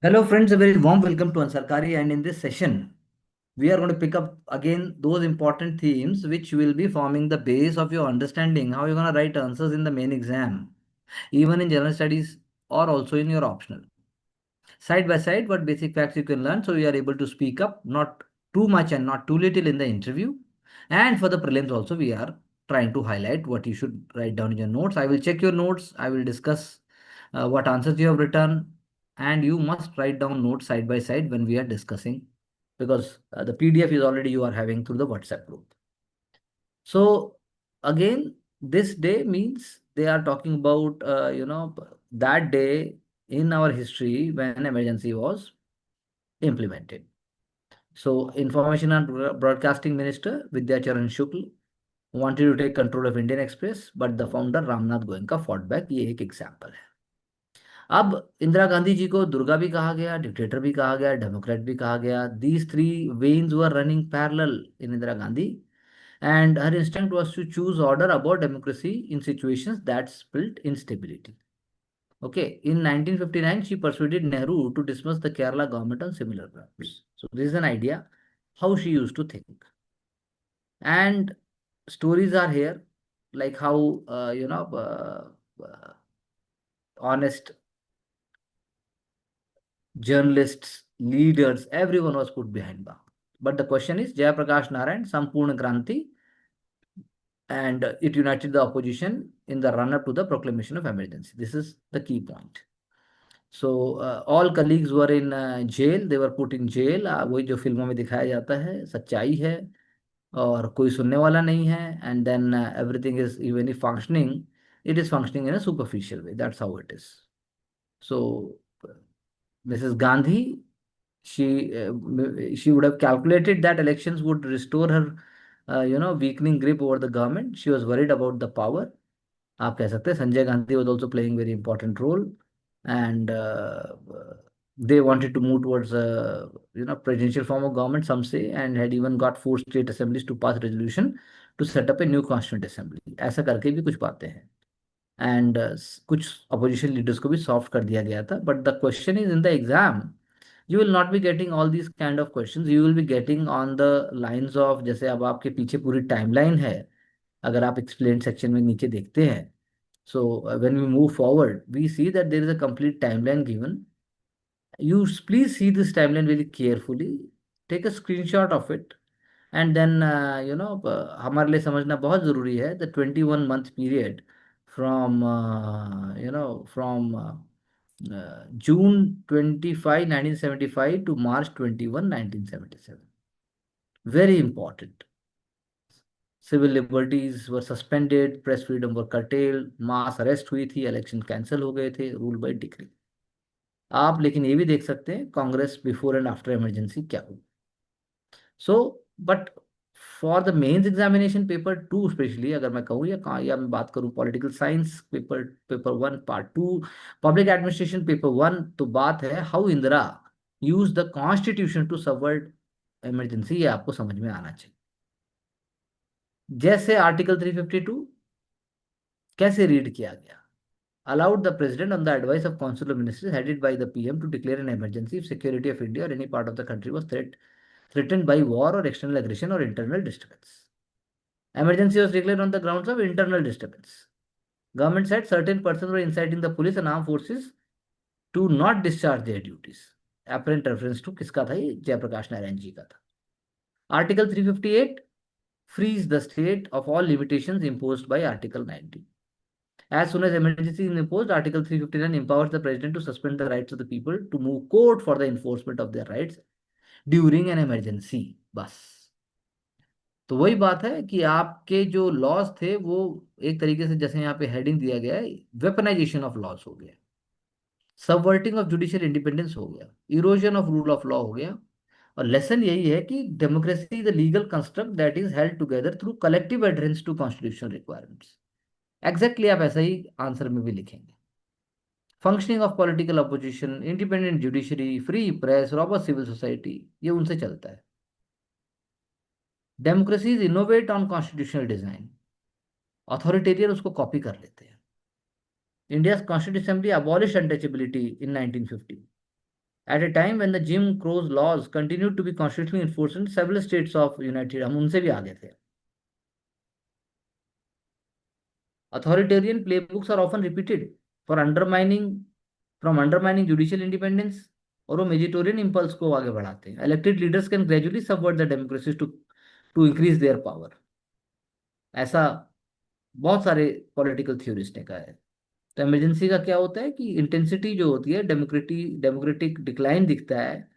Hello, friends. A very warm welcome to Ansarkari. And in this session, we are going to pick up again those important themes which will be forming the base of your understanding how you're going to write answers in the main exam, even in general studies or also in your optional. Side by side, what basic facts you can learn so you are able to speak up, not too much and not too little in the interview. And for the prelims, also, we are trying to highlight what you should write down in your notes. I will check your notes, I will discuss what answers you have written, and you must write down notes side by side when we are discussing because the PDF is already you are having through the WhatsApp group. So, again, this day means they are talking about, that day in our history when emergency was implemented. So, Information and Broadcasting Minister Vidya Charan Shukla wanted to take control of Indian Express, but the founder Ramnath Goenka fought back. ये एक example है. अब इंदिरा गांधी जी को दुर्गा भी कहा गया, dictator भी कहा गया, डेमोक्रेट भी कहा गया. These three veins were running parallel in Indira Gandhi, and her instinct was to choose order above democracy in situations that spelled instability. Okay, in 1959, she persuaded Nehru to dismiss the Kerala government on similar grounds. So this is an idea how she used to think. And stories are here, like how honest journalists, leaders, everyone was put behind bar. But the question is, Jayaprakash Narayan, Sampurna Kranti, and it united the opposition in the run-up to the proclamation of emergency. This is the key point. So all colleagues were in jail. They were put in jail. वही जो फिल्मों में दिखाया जाता है सच्चाई है और कोई सुनने वाला नहीं है. And then everything is even if functioning, it is functioning in a superficial way. That's how it is. So Mrs. Gandhi, she would have calculated that elections would restore her weakening grip over the government. She was worried about the power. आप कह सकते हैं Sanjay Gandhi was also playing very important role, and they wanted to move towards presidential form of government, some say, and had even got four state assemblies to pass resolution to set up a new constituent assembly. ऐसा करके भी कुछ बातें हैं. And कुछ opposition leaders को भी soft कर दिया गया था. But the question is in the exam you will not be getting all these kind of questions. You will be getting on the lines of, जैसे अब आपके पीछे पूरी टाइमलाइन है. अगर आप एक्सप्लेन सेक्शन में नीचे देखते हैं, so when we move forward we see that there is a complete timeline given. You please see this timeline very carefully, take a screenshot of it, and then हमारे लिए समझना बहुत ज़रूरी है the 21 month period from June 25 1975 to March 21 1977. Very important. Civil liberties were suspended, press freedom were curtailed, mass arrest हुई थी, election cancel हो गए थे, rule by decree. आप लेकिन ये भी देख सकते हैं Congress before and after emergency क्या हुआ. So but for the mains examination paper two specially अगर मैं कहूँ या मैं बात करूँ political science paper paper one part two, public administration paper one, तो बात है how Indira use the constitution to subvert emergency. ये आपको समझ में आना चाहिए. जैसे आर्टिकल 352 कैसे रीड किया गया. Allowed the president on the advice of council of ministers headed by the PM to declare an emergency if security of India or any part of the country was threatened by war or external aggression or internal disturbance. Emergency was declared on the grounds of internal disturbance. Government said certain persons were inciting the police and armed forces to not discharge their duties. Apparent reference to किसका था ये? जयप्रकाश नारायण जी का था. Article 358 frees the state of all limitations imposed by Article 90. As soon as emergency is imposed, Article 359 empowers the president to suspend the rights of the people to move court for the enforcement of their rights during an emergency. बस. तो वही बात है कि आपके जो laws थे वो एक तरीके से जैसे यहाँ पे हेडिंग दिया गया है, वेपनाइजेशन ऑफ लॉज हो गया, सबवर्टिंग ऑफ जुडिशियल इंडिपेंडेंस हो गया, erosion of rule of law हो गया. और लेसन यही है कि democracy is a legal construct that is held together through collective adherence to constitutional requirements. Exactly आप ऐसा ही आंसर में भी लिखेंगे. Functioning of political opposition, independent judiciary, free press, robust civil society, ये उनसे चलता है. Democracy is innovate on constitutional design. Authoritarian उसको कॉपी कर लेते हैं. India constitution assembly abolish untouchability in 1950. At a time when the Jim Crow laws continue to be constitutionally enforced in several states of United, हम उनसे भी आगे थे। Authoritarian playbooks are often repeated for undermining from undermining judicial independence, और वो majoritarian impulse को आगे बढ़ाते हैं। Elected leaders can gradually subvert the democracy to to increase their power, ऐसा बहुत सारे पॉलिटिकल थ्योरिस्ट ने कहा है। तो इमरजेंसी का क्या होता है कि इंटेंसिटी जो होती है, डेमोक्रेटिक डिक्लाइन दिखता है,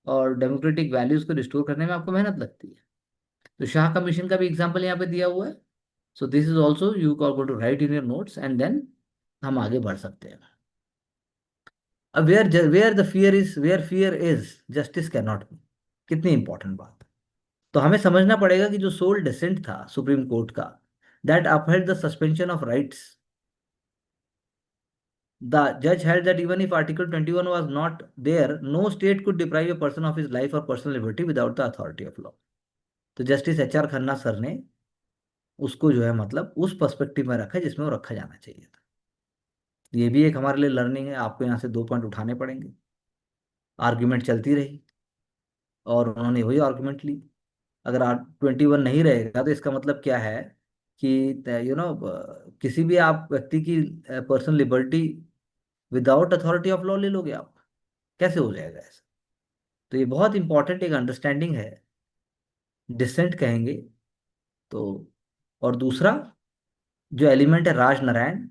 और डेमोक्रेटिक वैल्यूज को रिस्टोर करने में आपको मेहनत लगती है। तो शाह कमीशन का भी एग्जाम्पल यहाँ पे दिया हुआ है। So this is also you are going to write in your notes, and then हम आगे बढ़ सकते हैं। अब where fear is justice can not be, कितनी इंपॉर्टेंट बात। तो हमें समझना पड़ेगा कि जो सोल डिसेंट था सुप्रीम कोर्ट का, that upheld the suspension of rights, the judge held that even if Article 21 was not there, no state could deprive a person of his life or personal liberty without the authority of law. तो justice H R Khanna sir ने उसको जो है मतलब उस perspective में रखा जिसमें वो रखा जाना चाहिए था। ये भी एक हमारे लिए लर्निंग है, आपको यहाँ से 2 पॉइंट उठाने पड़ेंगे। आर्ग्यूमेंट चलती रही और उन्होंने वही आर्ग्यूमेंट ली। अगर 21 नहीं रहेगा तो इसका मतलब क्या है कि किसी भी आप व्यक्ति की personal liberty without authority of law ले लोगे आप, कैसे हो जाएगा ऐसा। तो ये बहुत इंपॉर्टेंट एक अंडरस्टैंडिंग है, डिसेंट कहेंगे तो। और दूसरा जो एलिमेंट है, Raj Narayan,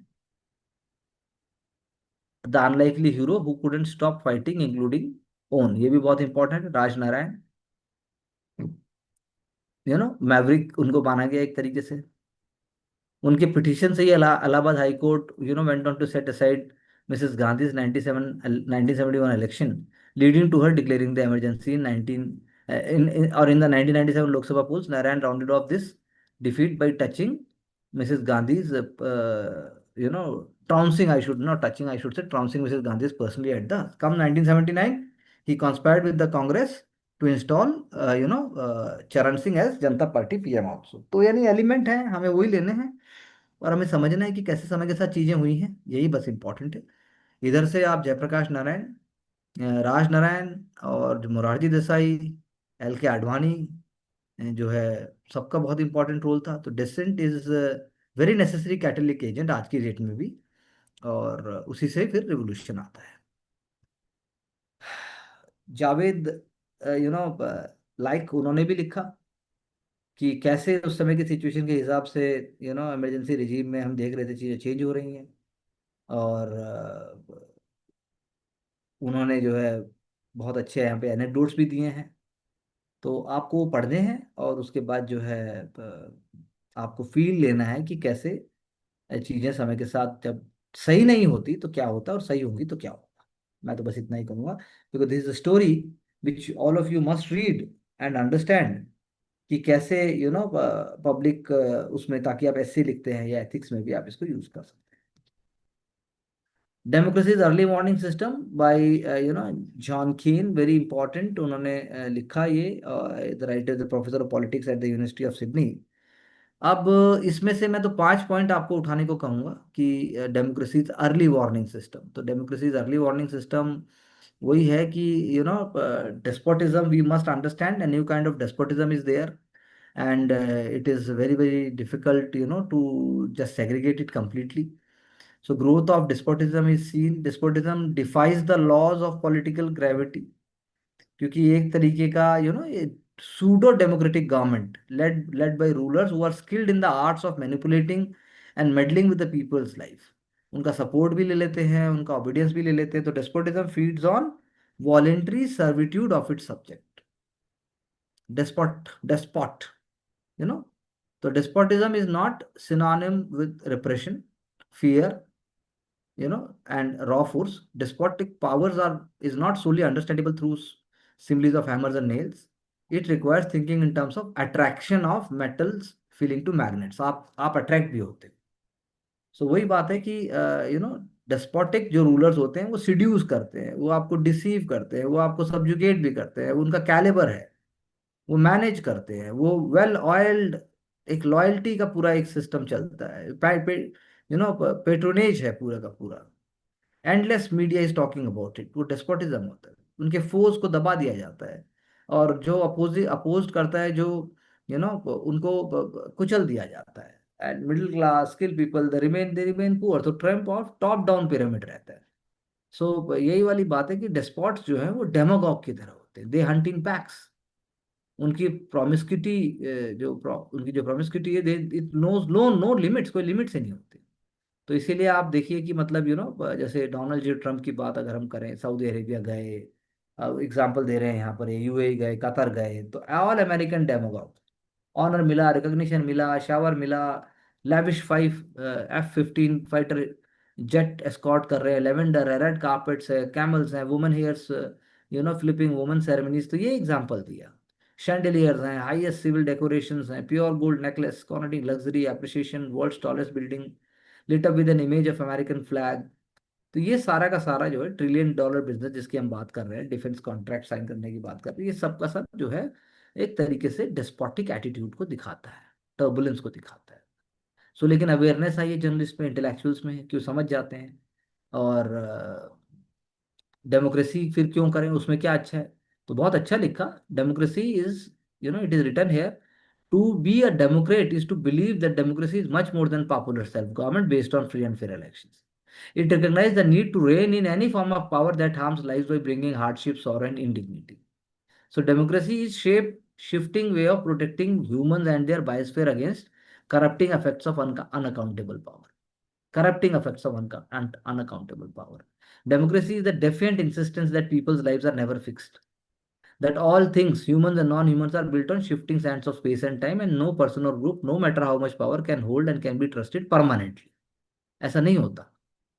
the unlikely hero who couldn't stop fighting including own, ये भी बहुत इंपॉर्टेंट है। राज नारायण, मैवरिक उनको माना गया एक तरीके से। उनके पिटीशन से ही Allahabad high court went on to set aside Mrs Gandhi's 1971 election, leading to her declaring the emergency in 19 और in the 1997 Lok Sabha polls, Narayan rounded off this defeat by touching Mrs. Gandhi's, trouncing, I should not touching, I should say trouncing Mrs. Gandhi's personally at the come 1979, he conspired with the Congress to install, Charan Singh as Janata Party PM also। तो यानी element है, हमें वही लेने हैं और हमें समझना है कि कैसे समय के साथ चीजें हुई हैं, यही बस इंपॉर्टेंट है। इधर से आप जयप्रकाश नारायण, राज नारायण और जो मोरारजी देसाई, एल के आडवाणी, जो है, सबका बहुत इंपॉर्टेंट रोल था। तो dissent is very necessary catalytic agent आज की डेट में भी, और उसी से फिर रिवोल्यूशन आता है। जावेद, लाइक उन्होंने भी लिखा कि कैसे उस समय की सिचुएशन के हिसाब से इमरजेंसी रिजीम में हम देख रहे थे चीज़ें चेंज हो रही हैं, और उन्होंने जो है बहुत अच्छे यहाँ पे एनेक्डोट्स भी दिए हैं। तो आपको वो पढ़ने हैं और उसके बाद जो है आपको फील लेना है कि कैसे चीजें समय के साथ जब सही नहीं होती तो क्या होता है और सही होंगी तो क्या होगा। मैं तो बस इतना ही कहूंगा, because this is a story which all of you must read and understand कि कैसे पब्लिक उसमें, ताकि आप एससी लिखते हैं या एथिक्स में भी आप इसको यूज कर सकते हैं। Democracies early warning system by John कीन, वेरी इंपॉर्टेंट, उन्होंने लिखा ये, the writer, the professor of politics at the university of Sydney. अब इसमें से मैं तो 5 पॉइंट आपको उठाने को कहूंगा कि डेमोक्रेसी अर्ली वार्निंग सिस्टम। तो डेमोक्रेसी अर्ली वार्निंग सिस्टम वही है कि despotism, we must understand, a new kind of despotism is there, and it is very very difficult to just segregate it completely. So growth of despotism is seen, despotism defies the laws of political gravity, क्योंकि एक तरीके का pseudo democratic government led by rulers who are skilled in the arts of manipulating and meddling with the people's life, उनका support भी ले लेते हैं, उनका ओबीडियंस भी ले लेते हैं। तो despotism feeds on voluntary servitude of its subject. Despot you know तो despotism is not synonym with repression, fear, and raw force. Despotic powers are is not solely understandable through similes of hammers and nails. It requires thinking in terms of attraction of metals feeling to magnets. आप attract भी होते हैं। सो वही बात है कि despotic जो rulers होते हैं वो सिड्यूस करते हैं, वो आपको डिसीव करते हैं, वो आपको सब्जुगेट भी करते हैं, वो उनका कैलिबर है, वो मैनेज करते हैं, वो वेल ऑयल्ड, एक लॉयल्टी का पूरा एक सिस्टम चलता है, पेट्रोनेज है पूरा का पूरा, endless media is talking about it, वो डेस्पोटिज्म होता है। उनके फोर्स को दबा दिया जाता है, और जो अपोज करता है, जो उनको कुचल दिया जाता है। And middle class skill people they remain poor, तो trump of top down pyramid रहता है। सो यही वाली बात है कि डेस्पॉट्स जो है वो डेमागॉग की तरह होते हैं, दे हंटिंग पैक्स। उनकी प्रॉमिस्किटी उनकी जो प्रॉमिस्किटी है, दे इट नोज नो लिमिट्स, कोई लिमिट्स ही नहीं होती। तो इसीलिए आप देखिए कि मतलब जैसे डोनाल्ड जी ट्रम्प की बात अगर हम करें, सऊदी अरेबिया गए, एग्जाम्पल दे रहे हैं यहाँ पर, यूएई गए, कतर गए, तो ऑल अमेरिकन डेमोग्राफ, ऑनर मिला, रिकॉग्निशन मिला, शावर मिला, lavish 5 F-15 fighter jet escort कर रहे हैं, लेवेंडर है, रेड कार्पेट्स है, कैमल्स हैं, women hairs, flipping women ceremonies, तो ये एग्जाम्पल दिया। शैंडलियर्स हैं, हाईएस्ट सिविल डेकोरेशंस हैं, प्योर गोल्ड नेकलेस, कॉर्नेटिंग luxury appreciation, world's tallest building lit up with an image of American flag. तो ये सारा का सारा जो है $1 ट्रिलियन बिजनेस जिसकी हम बात कर रहे हैं, डिफेंस कॉन्ट्रैक्ट साइन करने की बात कर रहे हैं, ये सब का सब जो है एक तरीके से डेस्पोटिक एटीट्यूड को दिखाता है, टर्बुलेंस को दिखाता है। सो लेकिन अवेयरनेस आई है जर्नलिस्ट में, इंटेलेक्चुअल्स में, क्यों समझ जाते हैं। और डेमोक्रेसी फिर क्यों करें, उसमें क्या अच्छा है? तो बहुत अच्छा लिखा, democracy is, it is written here, to be a democrat is to believe that democracy is much more than popular self government based on free and fair elections. It recognizes the need to rein in any form of power that harms lives by bringing hardship, sorrow, and indignity. So, democracy is shifting way of protecting humans and their biosphere against corrupting effects of unaccountable power. Corrupting effects of unaccountable power. Democracy is the defiant insistence that people's lives are never fixed. That all things, humans and non-humans, are built on shifting sands of space and time, and no person or group, no matter how much power, can hold and can be trusted permanently. ऐसा नहीं होता।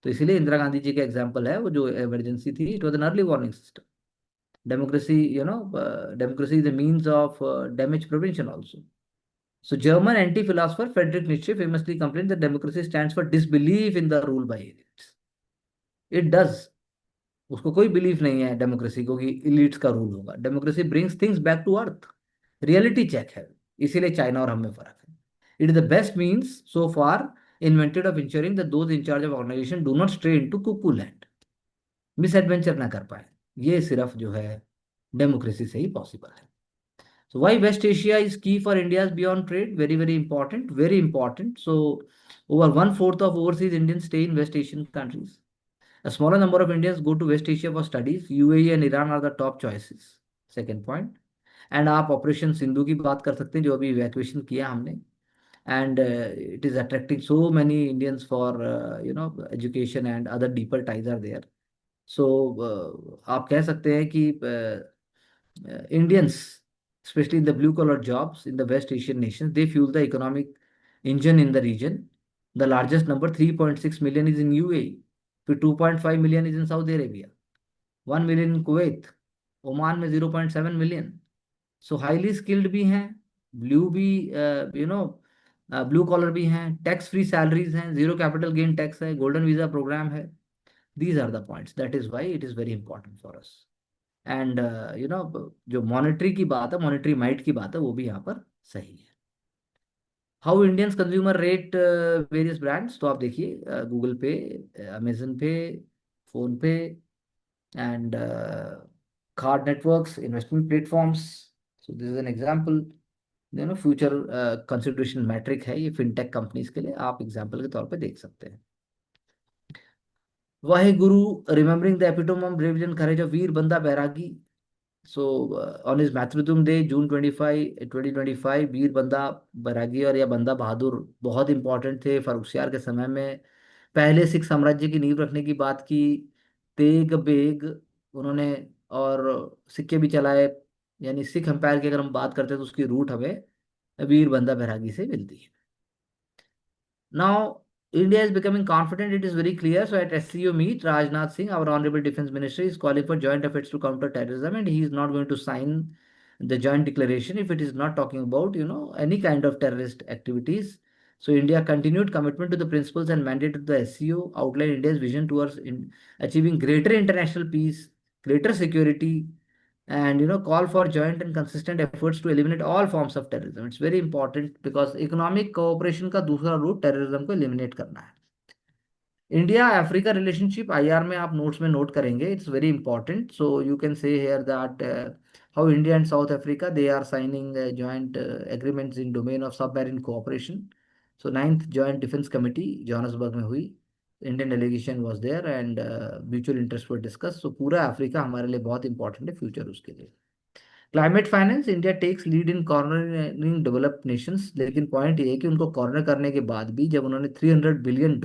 तो इसीलिए इंदिरा गांधी जी का example है, वो जो emergency थी, it was an early warning system. Democracy, democracy is the means of damage prevention also. So German anti-philosopher Friedrich Nietzsche famously complained that democracy stands for disbelief in the rule by elites. It does. उसको कोई belief नहीं है democracy को कि elites का rule होगा। Democracy brings things back to earth, reality check है। इसीलिए चाइना और हम में फर्क है। It is the best means so far invented of ensuring that those in charge of organisation do not stray into cuckoo land, misadventure ना कर पाए। ये सिर्फ जो है डेमोक्रेसी से ही पॉसिबल है। So why West Asia is key for India's beyond trade? Very, very important, very important. So over one-fourth of overseas Indians stay in West Asian countries. A smaller number of Indians go to West Asia for studies. UAE and Iran are the top choices. Second point. And आप operation Sindhu की बात कर सकते हैं, जो अभी evacuation किया हमने, and it is attracting so many Indians for education and other deeper ties are there. So आप कह सकते हैं कि Indians, especially in the blue collar jobs in the West Asian nations, they fuel the economic engine in the region. The largest number, 3.6 million, is in UAE. फिर 2.5 million is in Saudi Arabia. 1 million in Kuwait. Oman में 0.7 million. सो highly skilled भी हैं, blue भी, blue collar भी हैं, tax free salaries हैं, zero capital gain tax है, golden visa programme है. These are the points, that is why it is very important for us. And जो मॉनेटरी की बात है, मॉनेटरी माइट की बात है, वो भी यहाँ पर सही है. How Indians consumer rate various brands, तो आप देखिए Google Pay, Amazon Pay, PhonePe, and card networks, investment platforms. So this is an example. Future consideration metric है ये फिनटेक कंपनीज के लिए, आप एग्जांपल के तौर पे देख सकते हैं. Waheguru, remembering the epitome of bravery and courage of Veer Banda Bairagi. So on his Matrutum Day, June 25, 2025, वीर बंदा बैरागी और या बंदा बहादुर बहुत इंपॉर्टेंट थे फर्रुखसियार के समय में. पहले सिख साम्राज्य की नींव रखने की बात की, तेग बेग उन्होंने, और सिक्के भी चलाए. यानी सिख एम्पायर की अगर हम बात करते हैं तो उसकी रूट हमें वीर बंदा बैरागी से मिलती है. Now, India is becoming confident, it is very clear. So, at SCO meet, Rajnath Singh, our Honorable Defense Minister, is calling for joint efforts to counter terrorism, and he is not going to sign the joint declaration if it is not talking about, any kind of terrorist activities. So, India continued commitment to the principles and mandate of the SCO outline India's vision towards achieving greater international peace, greater security, and call for joint and consistent efforts to eliminate all forms of terrorism. It's very important because economic cooperation का दूसरा root terrorism को eliminate करना है. India Africa relationship IR में आप notes में note करेंगे, it's very important. So you can see here that how India and South Africa they are signing joint agreements in domain of submarine cooperation. So ninth joint defence committee Johannesburg में हुई, Indian delegation was there and mutual interest were discuss. So पूरा Africa हमारे लिए बहुत important है future उसके लिए। Climate finance, India takes lead in cornering developed nations, लेकिन पॉइंट ये है कि उनको कॉर्नर करने के बाद भी जब उन्होंने $300 बिलियन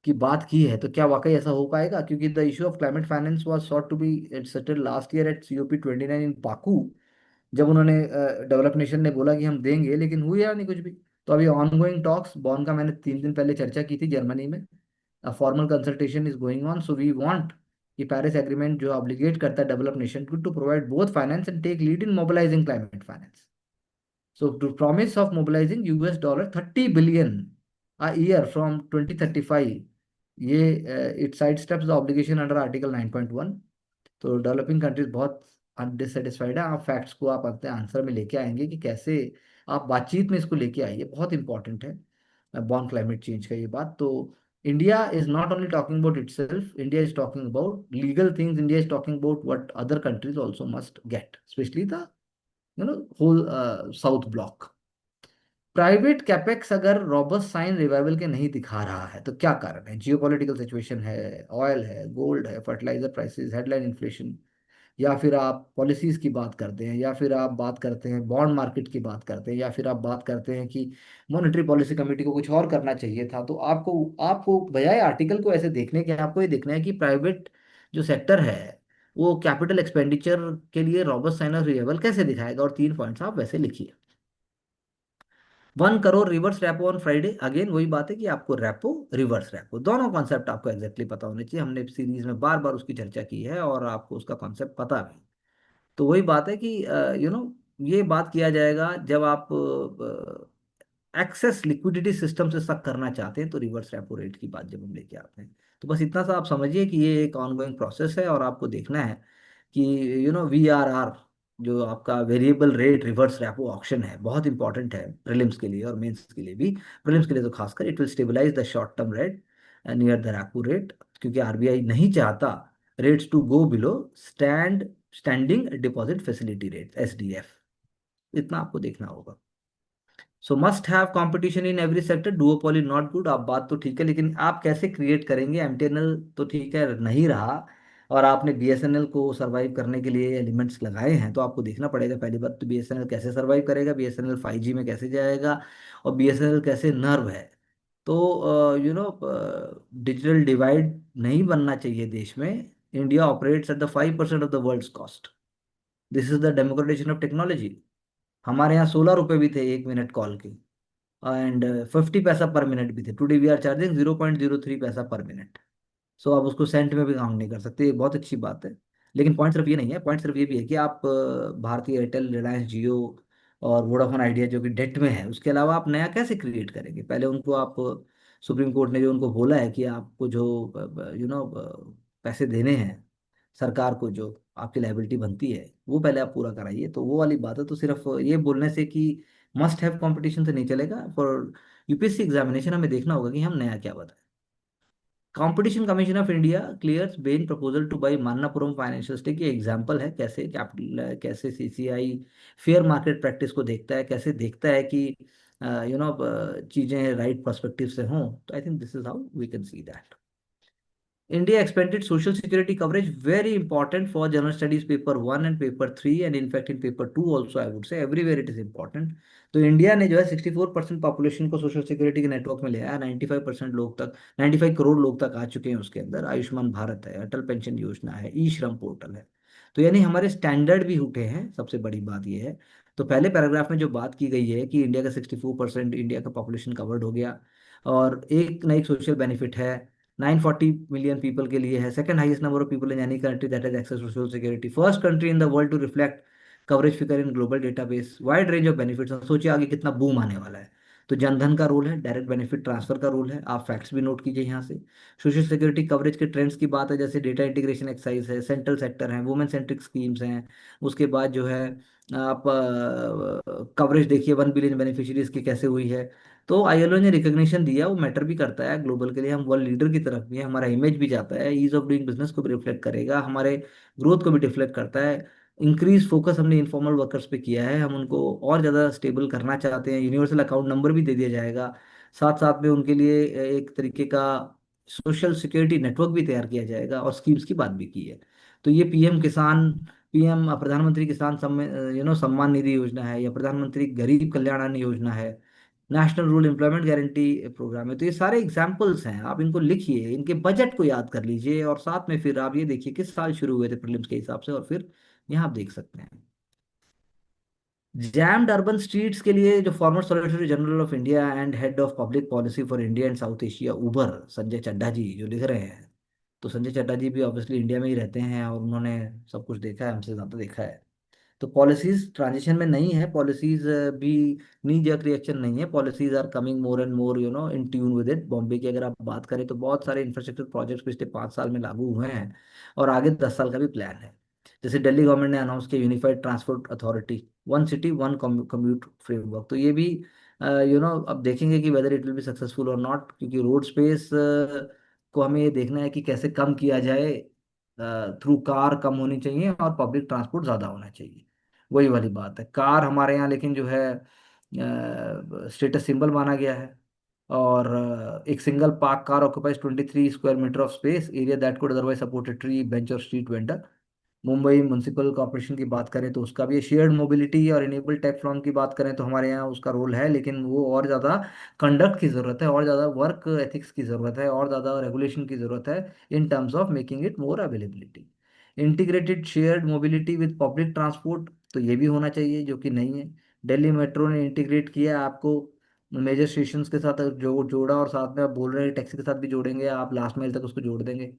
की बात की है तो क्या वाकई ऐसा हो पाएगा? क्योंकि the issue of climate finance was sought to be settled last year at COP29 in Baku, जब उन्होंने डेवलप नेशन ने बोला कि हम देंगे, लेकिन हुआ नहीं कुछ भी। तो अभी ऑनगोइंग टॉक्स, बॉन का मैंने 3 दिन पहले चर्चा की थी जर्मनी में, formal consultation is going on. So we want कि पेरिस एग्रीमेंट जो ऑब्लिगेट करता है डेवलप नेशन को to provide both finance and take lead in mobilising climate finance. So to promise of mobilizing US $30 billion a year from 2035, ये it sidesteps the obligation under Article 9.1। तो developing countries बहुत अनडिससेटिस्फाइड है। आप facts को आप अपने answer में लेके आएंगे कि कैसे आप बातचीत में इसको लेके आइए, बहुत इंपॉर्टेंट है बॉन क्लाइमेट चेंज का ये बात। तो India is not only talking about itself, India is talking about legal things, India is talking about what other countries also must get, specially the whole south bloc. Private capex अगर robust sign revival के नहीं दिखा रहा है तो क्या कारण है? जियोपॉलिटिकल सिचुएशन है, ऑयल है, गोल्ड है, फर्टिलाइजर प्राइसेस, हेडलाइन इन्फ्लेशन, या फिर आप पॉलिसीज की बात करते हैं, या फिर आप बात करते हैं बॉन्ड मार्केट की बात करते हैं, या फिर आप बात करते हैं कि मॉनेटरी पॉलिसी कमेटी को कुछ और करना चाहिए था। तो आपको आपको बजाय आर्टिकल को ऐसे देखने के आपको ये देखना है कि प्राइवेट जो सेक्टर है वो कैपिटल एक्सपेंडिचर के लिए रॉबस्ट साइन ऑफ रिवाइवल कैसे दिखाएगा, और 3 पॉइंट्स आप वैसे लिखिए। 1 crore reverse repo on Friday, again वही बात है कि आपको रेपो रिवर्स रेपो दोनों कॉन्सेप्ट आपको एग्जैक्टली पता होने चाहिए। हमने सीरीज में बार बार उसकी चर्चा की है और आपको उसका कॉन्सेप्ट पता भी। तो वही बात है कि ये बात किया जाएगा जब आप एक्सेस लिक्विडिटी सिस्टम से सक करना चाहते हैं, तो रिवर्स रेपो रेट की बात जब हम लेके आते हैं। तो बस इतना सा आप समझिए कि ये एक ऑनगोइंग प्रोसेस है और आपको देखना है कि VRR जो आपका variable rate reverse repo option है बहुत इंपॉर्टेंट है प्रीलिम्स के लिए और मेंस के लिए भी। प्रीलिम्स के लिए तो खासकर it will stabilise the short term rate near the repo rate, क्योंकि आरबीआई नहीं चाहता rates to go below standing deposit facility rate SDF। इतना आपको देखना होगा। So must have competition in every sector, duopoly not good. आप बात तो ठीक है, लेकिन आप कैसे क्रिएट करेंगे? एमटीएनएल तो ठीक है नहीं रहा, और आपने बीएसएनएल को सरवाइव करने के लिए एलिमेंट्स लगाए हैं, तो आपको देखना पड़ेगा पहली बात तो बीएसएनएल कैसे सरवाइव करेगा, बीएसएनएल 5G में कैसे जाएगा, और बीएसएनएल कैसे नर्व है। तो डिजिटल डिवाइड नहीं बनना चाहिए देश में। India operates at the 5% of the world's cost. This is the democratisation of technology. हमारे यहाँ 16 रुपए भी थे 1 मिनट कॉल के, एंड 50 पैसा पर मिनट भी थे। टुडे वी आर चार्जिंग 0.03 पैसा पर मिनट। सो आप उसको सेंट में भी काउंट नहीं कर सकते, ये बहुत अच्छी बात है। लेकिन पॉइंट सिर्फ ये नहीं है, पॉइंट सिर्फ ये भी है कि आप भारतीय एयरटेल, रिलायंस जियो और वोडाफोन आइडिया जो कि डेट में है, उसके अलावा आप नया कैसे क्रिएट करेंगे? पहले उनको आप सुप्रीम कोर्ट ने जो उनको बोला है कि आपको जो पैसे देने हैं सरकार को, जो आपकी लाइबिलिटी बनती है, वो पहले आप पूरा कराइए। तो वो वाली बात है। तो सिर्फ ये बोलने से कि मस्ट हैव कंपटीशन से नहीं चलेगा। फॉर यूपीएससी एग्जामिनेशन हमें देखना होगा कि हम नया क्या बताएं। Competition Commission of India clears Bain proposal to buy Manappuram financial stake, ये एग्जांपल है कैसे कैपिटल, कैसे सीसीआई फेयर मार्केट प्रैक्टिस को देखता है, कैसे देखता है कि चीजें राइट पर्सपेक्टिव से हों। तो I think this is how we can see that India expanded social security coverage, very important for general studies paper 1 and paper 3, and in fact in paper 2 also, I would say everywhere it is important। तो India ने जो है 64% population को social security के network में ले आया। 95% लोग तक, 95 करोड़ लोग तक आ चुके हैं उसके अंदर। आयुष्मान भारत है, अटल पेंशन योजना है, ई श्रम पोर्टल है। तो यानी हमारे स्टैंडर्ड भी उठे हैं, सबसे बड़ी बात यह है। तो पहले पैराग्राफ में जो बात की गई है कि इंडिया का 64% इंडिया का पॉपुलेशन कवर्ड हो गया, और एक ना एक सोशल बेनिफिट है 940 million पीपल के लिए है। Second highest number of people in any country that has access to social security, first country in the world to reflect coverage figure in global database, wide range of benefits. सोचिए आगे कितना boom आने वाला है। तो जनधन का role है, direct benefit transfer का रोल है, आप फैक्ट्स भी नोट कीजिए यहाँ से। सोशल सिक्योरिटी कवरेज के ट्रेंड्स की बात है, जैसे डेटा इंटीग्रेशन एक्सरसाइज है, सेंट्रल सेक्टर है, वुमेन सेंट्रिक स्कीम्स हैं। उसके बाद जो है आप कवरेज देखिए 1 बिलियन बेनिफिशियरीज की कैसे हुई है। तो आईएलओ ने रिकग्निशन दिया, वो मैटर भी करता है ग्लोबल के लिए, हम वर्ल्ड लीडर की तरफ भी है, हमारा इमेज भी जाता है, ईज ऑफ डूइंग बिजनेस को भी रिफ्लेक्ट करेगा, हमारे ग्रोथ को भी रिफ्लेक्ट करता है। इंक्रीज फोकस हमने इनफॉर्मल वर्कर्स पे किया है, हम उनको और ज़्यादा स्टेबल करना चाहते हैं, यूनिवर्सल अकाउंट नंबर भी दे दिया जाएगा। साथ साथ में उनके लिए एक तरीके का सोशल सिक्योरिटी नेटवर्क भी तैयार किया जाएगा, और स्कीम्स की बात भी की है। तो ये पीएम किसान, पीएम प्रधानमंत्री किसान सम्मान निधि योजना है, या प्रधानमंत्री गरीब कल्याण अन्न योजना है, national rural employment guarantee programme है। तो ये सारे एग्जाम्पल्स हैं, आप इनको लिखिए, इनके बजट को याद कर लीजिए, और साथ में फिर आप ये देखिए किस साल शुरू हुए थे प्रीलिम्स के हिसाब से, और फिर यहाँ आप देख सकते हैं। जैम्ड अर्बन स्ट्रीट्स के लिए जो former solicitor general of India and head of public policy for India and South Asia Uber, Sanjay Chadha ji जो लिख रहे हैं, तो संजय चड्ढा जी भी ऑब्वियसली इंडिया में ही रहते हैं, और उन्होंने सब कुछ देखा है, हमसे ज़्यादा देखा है। तो पॉलिसीज ट्रांजिशन में नहीं है, पॉलिसीज भी नी जर्क रिएक्शन नहीं है, policies are coming more and more in tune with it. Bombay की अगर आप बात करें तो बहुत सारे इंफ्रास्ट्रक्चर प्रोजेक्ट्स पिछले 5 साल में लागू हुए हैं, और आगे 10 साल का भी प्लान है। जैसे दिल्ली गवर्नमेंट ने अनाउंस किया unified transport authority, one city one commute framework, तो ये भी अब देखेंगे कि whether it will be successful और नॉट, क्योंकि रोड स्पेस को हमें ये देखना है कि कैसे कम किया जाए। थ्रू कार कम होनी चाहिए और पब्लिक ट्रांसपोर्ट ज़्यादा होना चाहिए, वही वाली बात है। कार हमारे यहाँ लेकिन जो है स्टेटस सिंबल माना गया है, और एक single park car occupies 23 square metre of space area that could otherwise support a tree bench और street vendor. Mumbai municipal corporation की बात करें तो उसका भी शेयर्ड मोबिलिटी और इनेबल टेक फ्रॉम की बात करें तो हमारे यहाँ उसका रोल है, लेकिन वो और ज़्यादा कंडक्ट की ज़रूरत है, और ज़्यादा वर्क एथिक्स की ज़रूरत है, और ज़्यादा रेगुलेशन की ज़रूरत है, in terms of making it more availability. Integrated shared mobility with public transport, तो ये भी होना चाहिए, जो कि नहीं है। दिल्ली मेट्रो ने इंटीग्रेट किया है आपको मेजर स्टेशन के साथ जो जोड़ा, और साथ में आप बोल रहे हैं टैक्सी के साथ भी जोड़ेंगे, आप लास्ट माइल तक उसको जोड़ देंगे।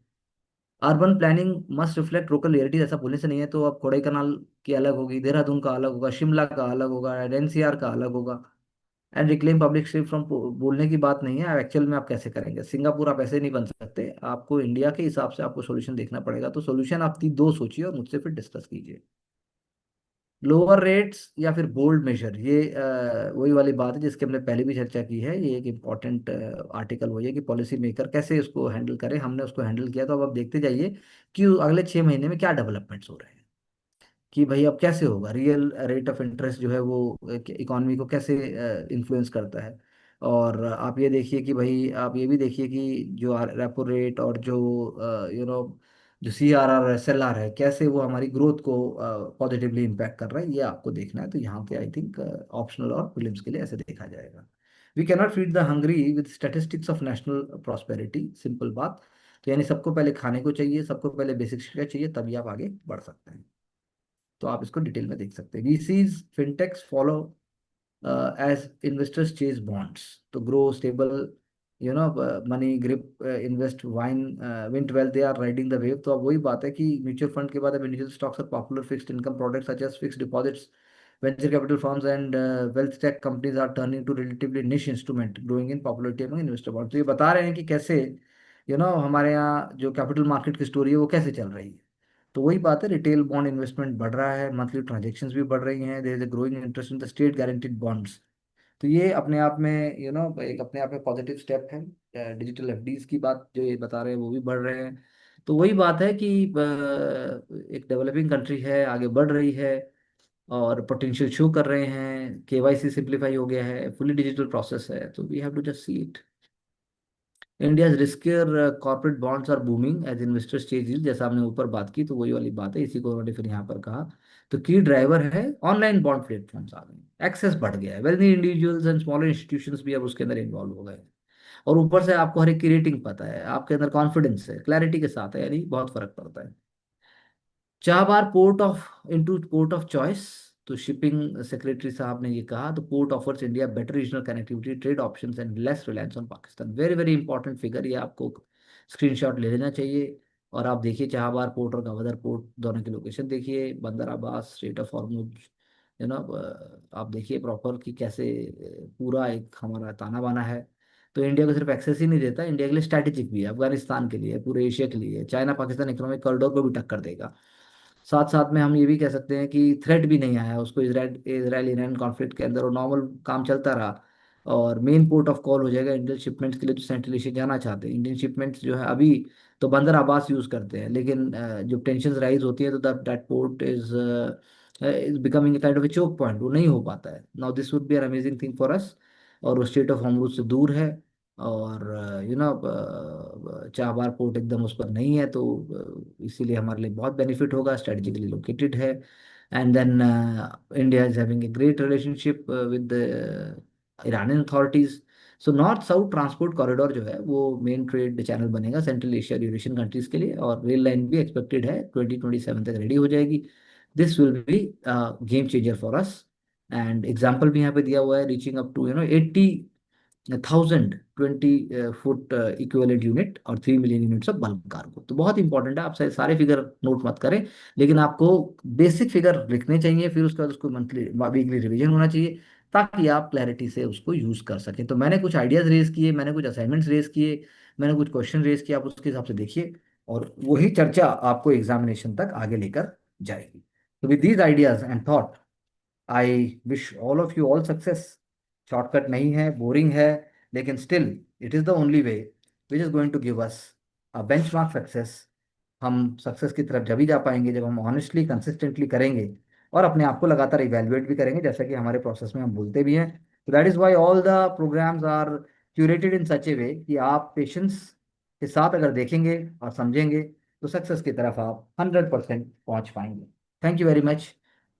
Urban planning must reflect local realities, ऐसा बोलने से नहीं है, तो अब कोडाईकनाल की अलग होगी, देहरादून का अलग होगा, शिमला का अलग होगा, एनसीआर का अलग होगा। And reclaim public space from, बोलने की बात नहीं है, एक्चुअल में आप कैसे करेंगे। सिंगापुर आप ऐसे नहीं बन सकते, आपको इंडिया के हिसाब से आपको सोल्यूशन देखना पड़ेगा। तो सोल्यूशन आप दो सोचिए और मुझसे फिर डिस्कस कीजिए। लोअर रेट्स या फिर बोल्ड मेजर, ये वही वाली बात है जिसकी हमने पहले भी चर्चा की है। ये एक इम्पॉर्टेंट आर्टिकल वही है कि पॉलिसी मेकर कैसे उसको हैंडल करे, हमने उसको हैंडल किया, तो अब आप देखते जाइए कि अगले 6 महीने में क्या डेवलपमेंट्स हो रहे हैं, कि भाई अब कैसे होगा, रियल रेट ऑफ इंटरेस्ट जो है वो इकॉनमी को कैसे इन्फ्लुएंस करता है। और आप ये देखिए कि भाई, आप ये भी देखिए कि जो रेपो रेट और जो जो CRR और SLR है, कैसे वो हमारी ग्रोथ को पॉजिटिवली इम्पैक्ट कर रहा है, ये आपको देखना है। तो यहाँ पे आई थिंक ऑप्शनल और प्रीलिम्स के लिए ऐसे देखा जाएगा। We cannot feed the hungry with statistics of national prosperity, simple बात। तो यानी सबको पहले खाने को चाहिए, सबको पहले बेसिक शिक्षा चाहिए, तभी आप आगे बढ़ सकते हैं। तो आप इसको डिटेल में देख सकते हैं। VCs fintechs follow as investors chase bonds to grow stable money Grip Invest वाइन Wint Wealth they are riding the wave. तो अब वही बात है कि म्यूचुअल फंड के बाद अब इंडिविजुअल स्टॉक्स और popular fixed income products such as fixed deposits, venture capital firms and wealth tech companies are turning to relatively niche instrument growing in popularity among investor bonds। तो ये बता रहे हैं कि कैसे हमारे यहाँ जो कैपिटल मार्केट की स्टोरी है वो कैसे चल रही है। तो वही बात है, रिटेल बॉन्ड इन्वेस्टमेंट बढ़ रहा है, मंथली ट्रांजेक्शन्स भी बढ़ रही हैं, there is a growing interest in the state guaranteed bonds. तो ये अपने आप में एक अपने आप में पॉजिटिव स्टेप है। डिजिटल एफडीज की बात जो ये बता रहे हैं वो भी बढ़ रहे हैं। तो वही बात है कि एक डेवलपिंग कंट्री है, आगे बढ़ रही है, और पोटेंशियल शो कर रहे हैं, KYC सिंप्लीफाई हो गया है, फुली डिजिटल प्रोसेस है, तो we have to just see it. India's riskier corporate bonds are booming as investors chase yield, जैसा हमने ऊपर बात की, तो वही वाली बात है, इसी को उन्होंने फिर यहाँ पर कहा। तो की ड्राइवर है ऑनलाइन बॉन्ड प्लेटफॉर्म्स आ गए, एक्सेस बढ़ गया है, wealthy individuals and smaller institutions भी अब उसके अंदर इन्वॉल्व हो गए हैं। और ऊपर से आपको हर एक की रेटिंग पता है, आपके अंदर कॉन्फिडेंस है, क्लैरिटी के साथ है, यानी बहुत फर्क पड़ता है। चाहबार पोर्ट ऑफ चॉइस, तो शिपिंग सेक्रेटरी साहब ने ये कहा, तो port offers India better regional connectivity, trade options and less reliance on Pakistan. Very very important figure, ये आपको स्क्रीनशॉट ले लेना चाहिए। और आप देखिए चाहबार पोर्ट और गवादर पोर्ट दोनों की लोकेशन देखिए, बंदर अब्बास, स्ट्रेट ऑफ हॉर्मुज, आप देखिए प्रॉपर कि कैसे पूरा एक हमारा ताना बाना है। तो इंडिया को सिर्फ एक्सेस ही नहीं देता, इंडिया के लिए स्ट्रैटेजिक भी है, अफगानिस्तान के लिए, पूरे एशिया के लिए, चाइना पाकिस्तान इकोनॉमिक कॉरिडोर को भी टक्कर देगा। साथ साथ में हम ये भी कह सकते हैं कि थ्रेट भी नहीं आया उसको, इसराइल इसराइल ईरान कॉन्फ्लिक्ट के अंदर वो नॉर्मल काम चलता रहा। और मेन पोर्ट ऑफ कॉल हो जाएगा इंडियन शिपमेंट्स के लिए जो सेंट्रल एशिया जाना चाहते हैं। इंडियन शिपमेंट्स जो है अभी तो बंदर अब्बास यूज़ करते हैं, लेकिन जब टेंशन राइज होती है तो that port is becoming a kind of a choke point, वो नहीं हो पाता है। Now this would be an amazing thing for us. और वो स्टेट ऑफ हॉर्मुज से दूर है, और चाबहार पोर्ट एकदम उस पर नहीं है, तो इसीलिए हमारे लिए बहुत बेनिफिट होगा, स्ट्रेटेजिकली लोकेटेड है। And then India is having a great relationship with Iranian authorities. So north south transport corridor जो है वो मेन ट्रेड चैनल बनेगा सेंट्रल एशिया यूरेशियन कंट्रीज के लिए, और रेल लाइन भी एक्सपेक्टेड है 2027 तक रेडी हो जाएगी। This will be game changer for us. And example भी यहाँ पे दिया हुआ है, reaching up to 80,020 foot equivalent unit और 3 million units of bulk cargo. तो बहुत इंपॉर्टेंट है, आप सारे फिगर नोट मत करें, लेकिन आपको बेसिक फिगर लिखने चाहिए, फिर उसके बाद उसको मंथली वीकली रिवीजन होना चाहिए, ताकि आप क्लैरिटी से उसको यूज कर सकें। तो मैंने कुछ आइडियाज रेज किए, मैंने कुछ असाइनमेंट्स रेज किए, मैंने कुछ क्वेश्चन रेज किए, आप उसके हिसाब से देखिए, और वही चर्चा आपको एग्जामिनेशन तक आगे लेकर जाएगी। तो with these ideas and thought, I wish all of you all success. Shortcut नहीं है, बोरिंग है, लेकिन still it is the only way which is going to give us a benchmark success. हम सक्सेस की तरफ जब ही जा पाएंगे जब हम ऑनेस्टली कंसिस्टेंटली करेंगे, और अपने आप को लगातार इवेल्युएट भी करेंगे, जैसा कि हमारे प्रोसेस में हम बोलते भी हैं। तो that is why all the programmes are curated in such a way कि आप पेशेंस के साथ अगर देखेंगे और समझेंगे, तो सक्सेस की तरफ आप 100% पहुंच पाएंगे। Thank you very much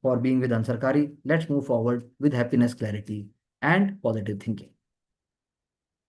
for being with Ansarkari. Let's move forward with happiness, clarity, and positive thinking.